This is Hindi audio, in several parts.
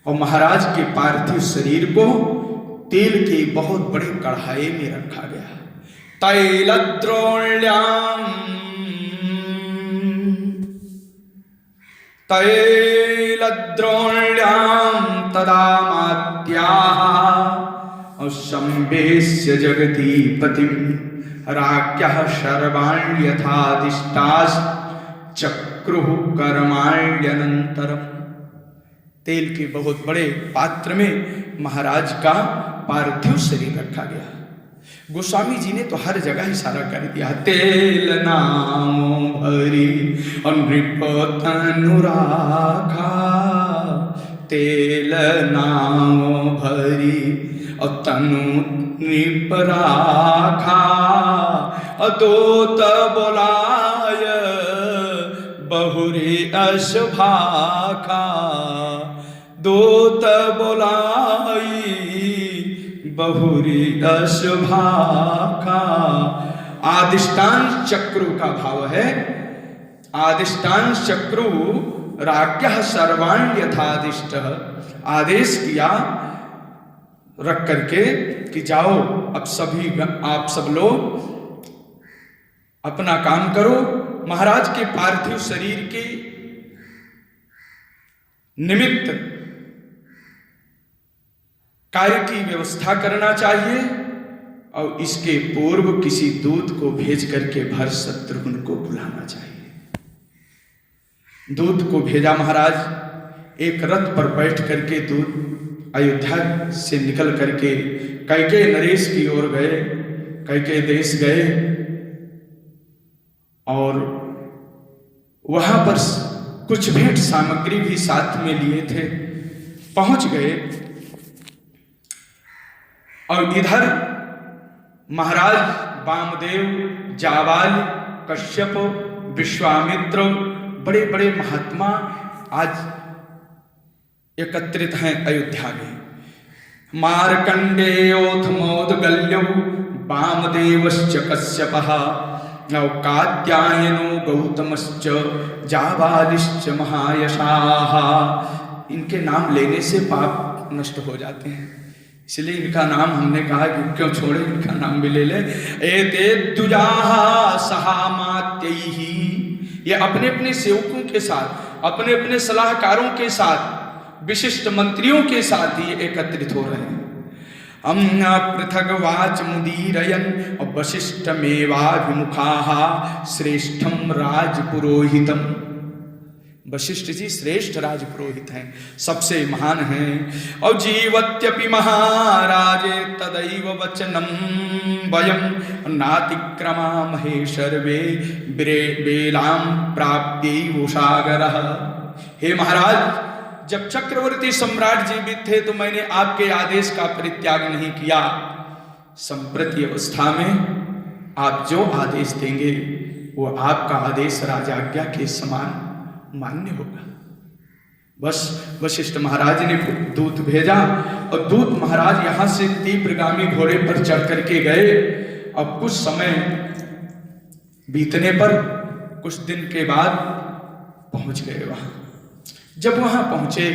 और महाराज के पार्थिव शरीर को तेल के बहुत बड़े कढ़ाई में रखा गया। तैलद्रोण्याम तदा मात्याः संवेश्य जगति पतिम राज्ञः सर्वाण्यथादिष्टाश्चक्रुः कर्माण्यनन्तरम्। तेल के बहुत बड़े पात्र में महाराज का पार्थिव शरीर रखा गया। गोस्वामी जी ने तो हर जगह इशारा कर दिया। तेल नामो भरी नृपतनु राखा, तेल नामो भरी तनु नृप राखा, अदोत बोलाय बहुरी अशभाखा, दोत बोलाई बहुरी अशभाखा। आदिष्टान चक्रु का भाव है। आदिष्टान चक्रु राज्ञः सर्वाण्य यथादिष्ट, आदेश किया रख करके कि जाओ अब सभी आप सब लोग अपना काम करो। महाराज के पार्थिव शरीर के निमित्त कार्य की व्यवस्था करना चाहिए और इसके पूर्व किसी दूत को भेज करके भरत शत्रुघ्न को बुलाना चाहिए। दूत को भेजा महाराज। एक रथ पर बैठ करके दूत अयोध्या से निकल करके कैकेयी नरेश की ओर गए, कैकेयी देश गए और वहां पर कुछ भेंट सामग्री भी साथ में लिए थे। पहुंच गए और इधर महाराज वामदेव, जाबाल, कश्यप, विश्वामित्र, बड़े बड़े महात्मा आज एकत्रित हैं अयोध्या में। मार्कंडेयोथ मौदगल्यो वामदेवश्च कश्यपः कात्यायनो गौतमश्च जाबालिश्च महायशाः। इनके नाम लेने से पाप नष्ट हो जाते हैं, इसलिए इनका नाम हमने कहा कि क्यों छोड़े, इनका नाम भी ले ले। एते द्विजाः सहामात्यैहि, ये अपने अपने सेवकों के साथ, अपने अपने सलाहकारों के साथ, विशिष्ट मंत्रियों के साथ ये एकत्रित हो रहे हैं। अम्ना पृथक वाच मुदीरयन और वशिष्ठमेवाभिमुखाः श्रेष्ठम राजपुरोहितम। वशिष्ठ जी श्रेष्ठ राजपुरोहित हैं, सबसे महान हैं। और जीवत्यपि महाराजे तदैव वचनम वयम नातिक्रमा सर्वे बेलाम प्राप्त्यैव सागरः। हे महाराज, जब चक्रवर्ती सम्राट जीवित थे तो मैंने आपके आदेश का परित्याग नहीं किया। संप्रति अवस्था में आप जो आदेश देंगे वो आपका आदेश राजाज्ञा के समान मान्य होगा। बस वशिष्ठ महाराज ने दूत भेजा और दूत महाराज यहां से तीव्रगामी घोड़े पर चढ़ करके गए। अब कुछ समय बीतने पर कुछ दिन के बाद पहुंच गए वहां। जब वहां पहुंचे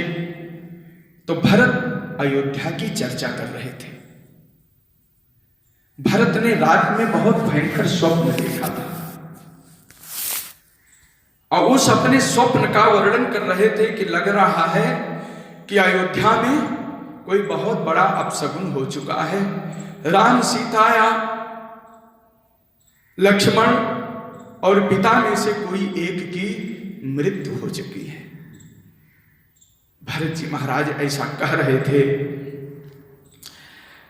तो भरत अयोध्या की चर्चा कर रहे थे। भरत ने रात में बहुत भयंकर स्वप्न देखा था और उस अपने स्वप्न का वर्णन कर रहे थे कि लग रहा है कि अयोध्या में कोई बहुत बड़ा अपशगुन हो चुका है। राम, सीता या लक्ष्मण और पिता में से कोई एक की मृत्यु हो चुकी है। भरत जी महाराज ऐसा कह रहे थे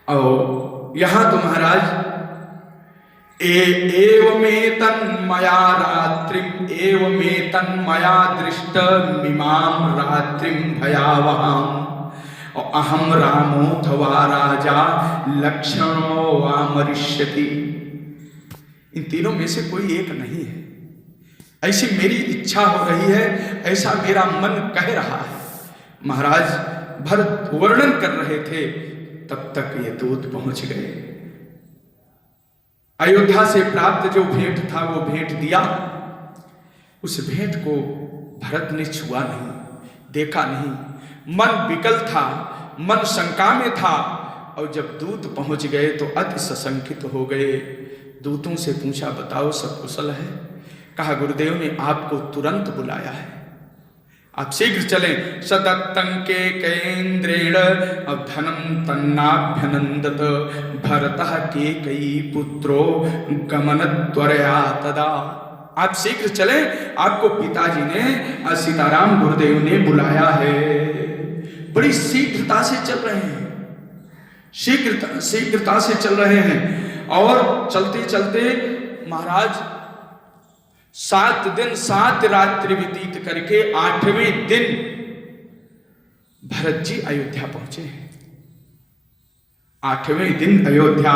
और यहां तो महाराज एवमेतन्मया रात्रिम एवमेतन्मया दृष्टमिमां रात्रिम भयावहां और अहम रामोऽथवा राजा लक्ष्मणो वा मरिष्यति। इन तीनों में से कोई एक नहीं है, ऐसी मेरी इच्छा हो रही है, ऐसा मेरा मन कह रहा है। महाराज भरत वर्णन कर रहे थे, तब तक ये दूत पहुंच गए। अयोध्या से प्राप्त जो भेंट था वो भेंट दिया। उस भेंट को भरत ने छुआ नहीं, देखा नहीं। मन विकल था, मन शंका में था, और जब दूत पहुंच गए तो अति सशंकित हो गए। दूतों से पूछा, बताओ सब कुशल है? कहा, गुरुदेव ने आपको तुरंत बुलाया है, आप शीघ्र चलें। सदत्तं केकयेन्द्रेण धनं तन्नाभ्यनंदत भरतः केकयी पुत्रो गमनत्वरया तदा। आप शीघ्र चलें, आपको पिताजी ने, सीताराम गुरुदेव ने बुलाया है। बड़ी शीघ्रता से चल रहे हैं, शीघ्रता से चल रहे हैं। और चलते चलते महाराज 7 दिन 7 रात्रि व्यतीत करके 8वें दिन भरत जी अयोध्या पहुंचे। 8वें दिन अयोध्या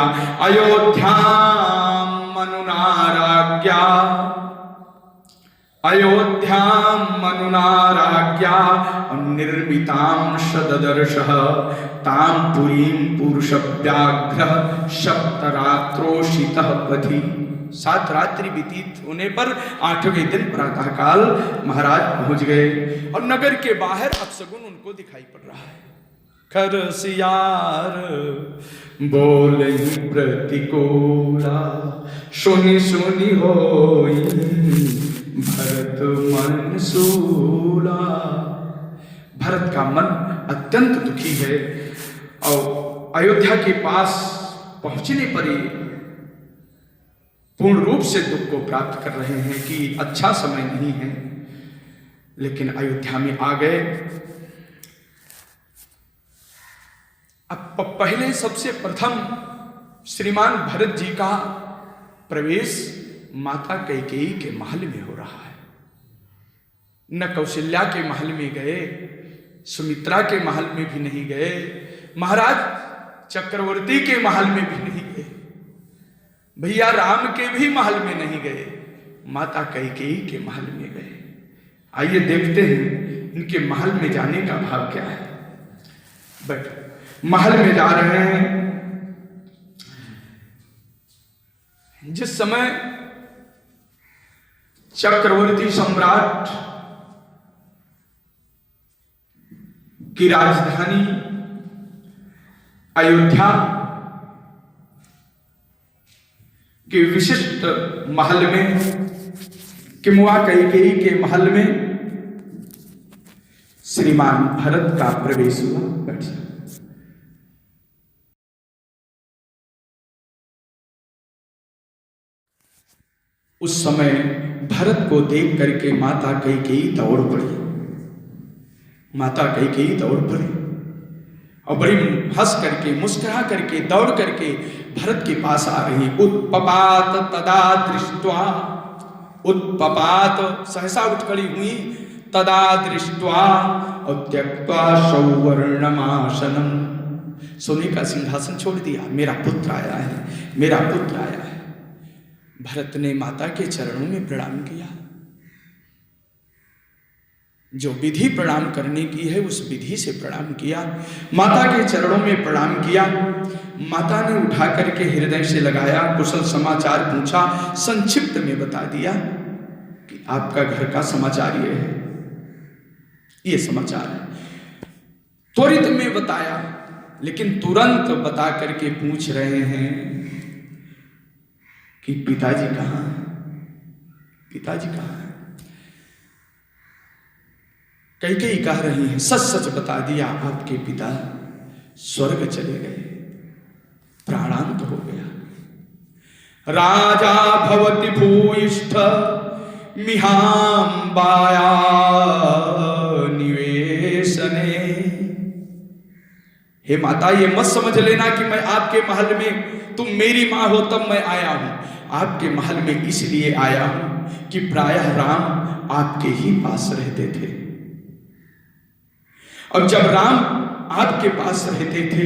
मनुनाराज्ञा मनुनाराज्ञा निर्मितां सददर्शः तां पुरीं पुरुषव्याघ्र सप्तरात्रोषितः पथि। 7 रात्रि व्यतीत होने पर 8वें दिन प्रातःकाल महाराज पहुंच गए और नगर के बाहर अपशगुन उनको दिखाई पड़ रहा है। खरसियार बोले प्रतिकोला, सुनी सुनी होई भरत मन सूला। भरत का मन अत्यंत दुखी है और अयोध्या के पास पहुंचने पर ही पूर्ण रूप से दुख को प्राप्त कर रहे हैं कि अच्छा समय नहीं है। लेकिन अयोध्या में आ गए। अब पहले सबसे प्रथम श्रीमान भरत जी का प्रवेश माता कैकेयी के महल में हो रहा है। न कौशल्या के महल में गए, सुमित्रा के महल में भी नहीं गए, महाराज चक्रवर्ती के महल में भी नहीं गए, भैया राम के भी महल में नहीं गए, माता कैकेयी के महल में गए। आइए देखते हैं इनके महल में जाने का भाव क्या है। बट महल में जा रहे हैं। जिस समय चक्रवर्ती सम्राट की राजधानी अयोध्या के विशिष्ट महल में, किमुआ कैकेयी के महल में श्रीमान भरत का प्रवेश हुआ। बैठ जाओ। उस समय भरत को देख करके माता कैकेयी दौड़ पड़ी। माता कैकेयी दौड़ पड़ी और बड़ी हंस करके मुस्कुरा करके दौड़ करके भरत के पास आ रही। उत्पपात तदा दृष्ट्वा, उत्पपात सहसा उठ खड़ी हुई, तदा दृष्ट्वा और त्यक्त्वा सौवर्णमासनम, सोने का सिंहासन छोड़ दिया। मेरा पुत्र आया है, मेरा पुत्र आया है। भरत ने माता के चरणों में प्रणाम किया। जो विधि प्रणाम करने की है उस विधि से प्रणाम किया। माता के चरणों में प्रणाम किया। माता ने उठा करके हृदय से लगाया, कुशल समाचार पूछा, संक्षिप्त में बता दिया कि आपका घर का समाचार ये है, ये समाचार है। त्वरित में बताया, लेकिन तुरंत बता करके पूछ रहे हैं कि पिताजी कहाँ हैं, पिताजी कहाँ हैं। कैकेयी कह रही हैं, सच सच बता दिया, आपके पिता स्वर्ग चले गए, प्राणांत हो गया। राजा भवति भूयिष्ठ मिहाम्बाया निवेशने। हे माता, ये मत समझ लेना कि मैं आपके महल में, तुम मेरी माँ हो तब मैं आया हूं। आपके महल में इसलिए आया हूं कि प्रायः राम आपके ही पास रहते थे, और जब राम आपके पास रहते थे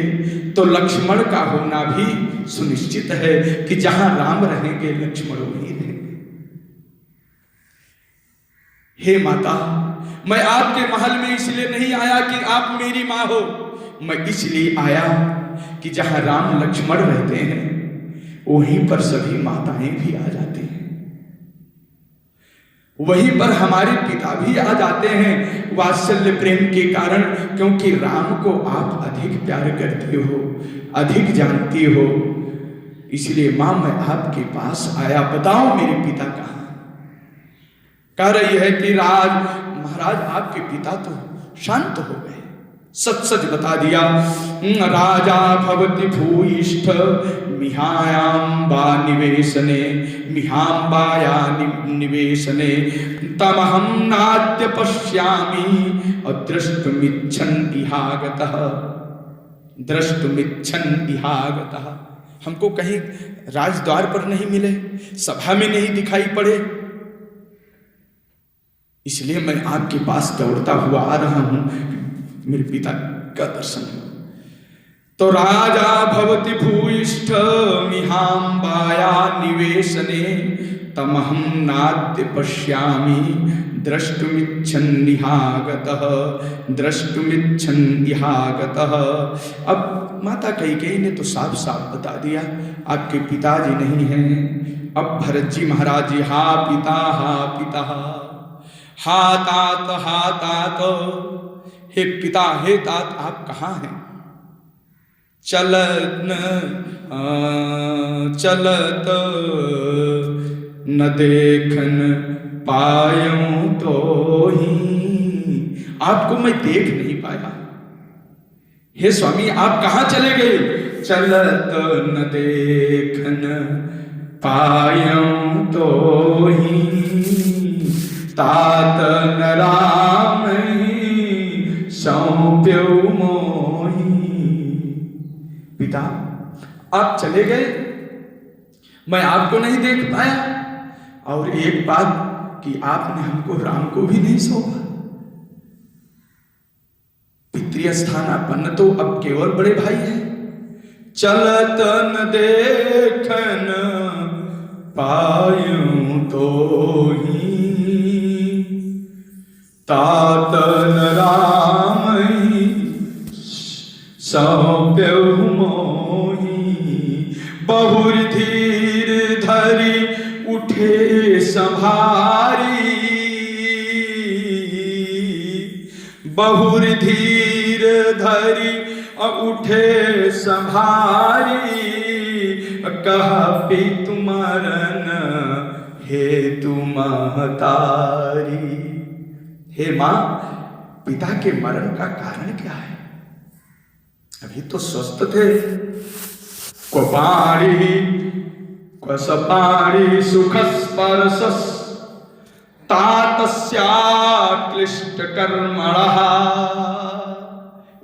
तो लक्ष्मण का होना भी सुनिश्चित है कि जहां राम रहेंगे लक्ष्मण वहीं रहेंगे। हे माता, मैं आपके महल में इसलिए नहीं आया कि आप मेरी माँ हो, मैं इसलिए आया कि जहां राम लक्ष्मण रहते हैं वहीं पर सभी माताएं भी आ जाती हैं, वहीं पर हमारे पिता भी आ जाते हैं वात्सल्य प्रेम के कारण, क्योंकि राम को आप अधिक प्यार करते हो, अधिक जानती हो। इसलिए मां मैं आपके पास आया, बताओ मेरे पिता कहाँ। कह रही है कि महाराज आपके पिता तो शांत हो गए, सच सच बता दिया। राजा भवति भूयिष्ठ मिहायाम्बा निवेशने, मिहाम्बाया निवेशने तमहं नाद्य पश्यामि अद्रष्टुमिच्छन् इहागतः, द्रष्टुमिच्छन् इहागतः। हमको कहीं राजद्वार पर नहीं मिले, सभा में नहीं दिखाई पड़े, इसलिए मैं आपके पास दौड़ता हुआ आ रहा हूं, मेरे पिता का दर्शन हो। तो राजा भवति भूयिष्ठ मिहाम्बाया निवेशने तमहं नाद्य पश्यामि द्रष्टुमिच्छन् इहागतः, द्रष्टुमिच्छन् इहागतः। अब माता कैकेयी ने तो साफ साफ बता दिया आपके पिताजी नहीं हैं। अब भरत जी महाराज जी हा पिता, हा पिता, हा तात, हे पिता, हे तात आप कहाँ हैं? चलत न देखन पायूं तो ही, आपको मैं देख नहीं पाया। हे स्वामी आप कहाँ चले गए? चलत न देखन पायूं तो ही, तात न राम सौंप्यो मोही। पिता आप चले गए, मैं आपको नहीं देख पाया, और एक बात कि आपने हमको राम को भी नहीं सौंपा। पितृ स्थानापन्न तो अब केवल बड़े भाई हैं। चलत न देखन पायूं तो ही, तात न राम सौंप्यो मोही। बहुर धीर धरी उठे संभारी, बहुर धीर धरी उठे संभारी, कहा पितु मरन हेतु महतारी। हे मां पिता के मरण का कारण क्या है? अभी तो स्वस्थ थे। क्वसपाणी सुख स्पर्शस तातस्या क्लिष्ट कर्मणः।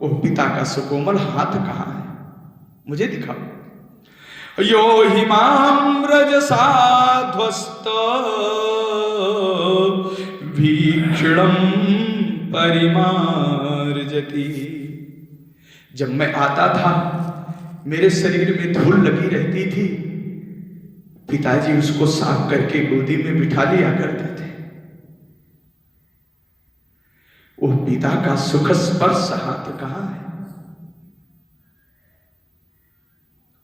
वो पिता का सुकोमल हाथ कहाँ है? मुझे दिखाओ। यो हिमाम रजसा ध्वस्त भीक्षणम परिमार्जति। जब मैं आता था मेरे शरीर में धूल लगी रहती थी, पिताजी उसको साफ करके गोदी में बिठा लिया करते थे। वो पिता का सुख स्पर्श हाथ कहाँ है?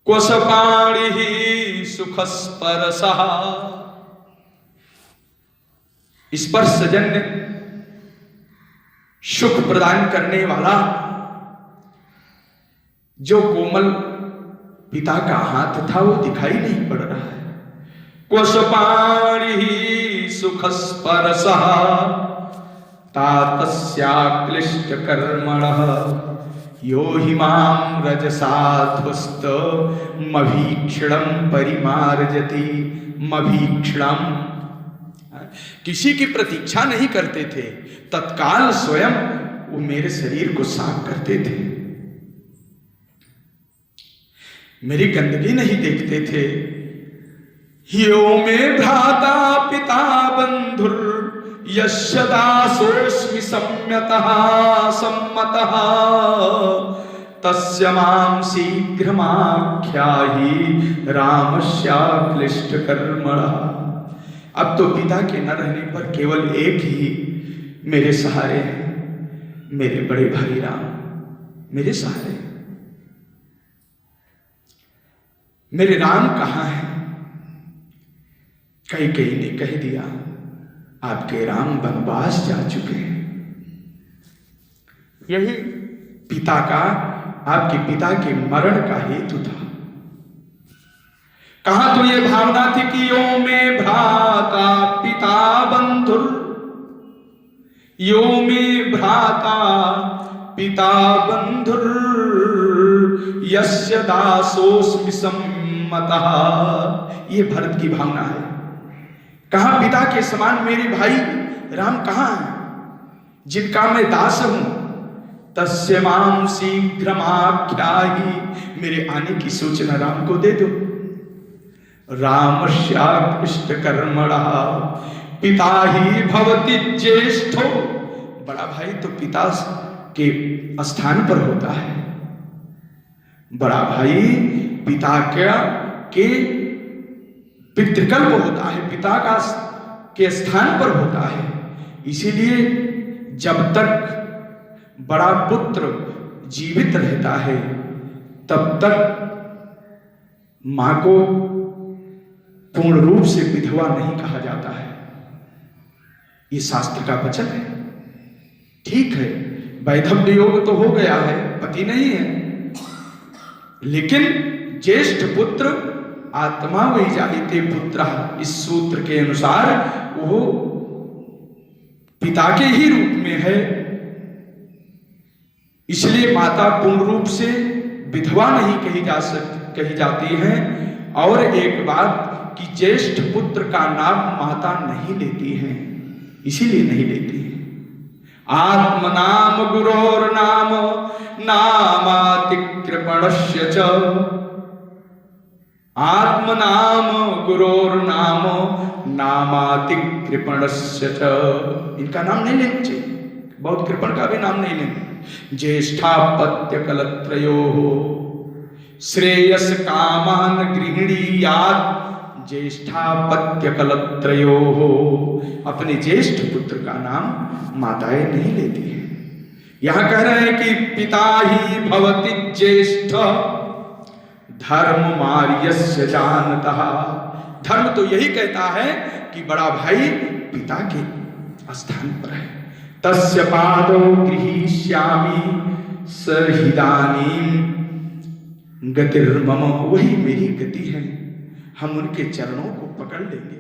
कोसपाणी ही सुख स्पर्शः, स्पर्शजन्य सुख प्रदान करने वाला जो कोमल पिता का हाथ था वो दिखाई नहीं पड़ रहा है। कोसपाणी ही सुख स्पर्शः तातस्या क्लिष्ट कर्मणः। यो हिमां रजसा ध्वस्त मभीक्षणं परिमार्जति। मभीक्षणं, किसी की प्रतीक्षा नहीं करते थे, तत्काल स्वयं वो मेरे शरीर को साफ करते थे, मेरी गंदगी नहीं देखते थे। यो में भ्राता पिता बंधुर यस्य दासोऽस्मि सम्यतः सम्मतः, तस्य मां शीघ्रमाख्याहि रामस्याक्लिष्ट कर्मणः। अब तो पिता के न रहने पर केवल एक ही मेरे सहारे हैं, मेरे बड़े भाई राम मेरे सहारे। मेरे राम कहाँ हैं? कैकेयी ने कह दिया, आपके राम वनवास जा चुके हैं। यही पिता का, आपके पिता के मरण का हेतु था। कहां तो ये भावना थी कि यो में भ्राता पिता बंधुर, यो में भ्राता पिता बंधुर, यस्य दासोस्मि सम्मतः। ये भरत की भावना है। कहां पिता के समान मेरे भाई राम कहां है, जिनका मैं दास हूं। तस्य मां शीघ्रमाख्याहि, मेरे आने की सूचना राम को दे दो। रामस्याकृष्ट कर्मणः पिता ही भवति ज्येष्ठो, बड़ा भाई तो पिता के स्थान पर होता है। बड़ा भाई पिता के पितृकल्प होता है, पिता का के स्थान पर होता है। इसीलिए जब तक बड़ा पुत्र जीवित रहता है तब तक मां को पूर्ण रूप से विधवा नहीं कहा जाता है। ये शास्त्र का वचन है। ठीक है, वैधव्य योग तो हो गया है, पति नहीं है, लेकिन ज्येष्ठ पुत्र आत्मा वही जायते पुत्र, इस सूत्र के अनुसार वो पिता के ही रूप में है। इसलिए माता पूर्ण रूप से विधवा नहीं कही जाती है। और एक बात कि ज्येष्ठ पुत्र का नाम माता नहीं लेती है, इसीलिए नहीं लेती है। आत्म नाम गुरोर नाम नामातिकृपणस्य च, आत्म नाम गुरोर नाम नामातिकृपणस्य च। इनका नाम नहीं लेना चाहिए, बहुत कृपण का भी नाम नहीं लेना। ज्येष्ठापत्य कलत्रयोः श्रेयस कामान गृहिणीयात्, ज्येष्ठापत्य कलत्रयोः, अपने ज्येष्ठ पुत्र का नाम माताएं नहीं लेती है। यहां कह रहे हैं कि पिता ही भवति ज्येष्ठ धर्म मार्यस्य जानतः। धर्म तो यही कहता है कि बड़ा भाई पिता के स्थान पर है। तस्य पादौ गृहीष्यामि सहृदानीं गतिर्मम, वही मेरी गति है, हम उनके चरणों को पकड़ लेंगे।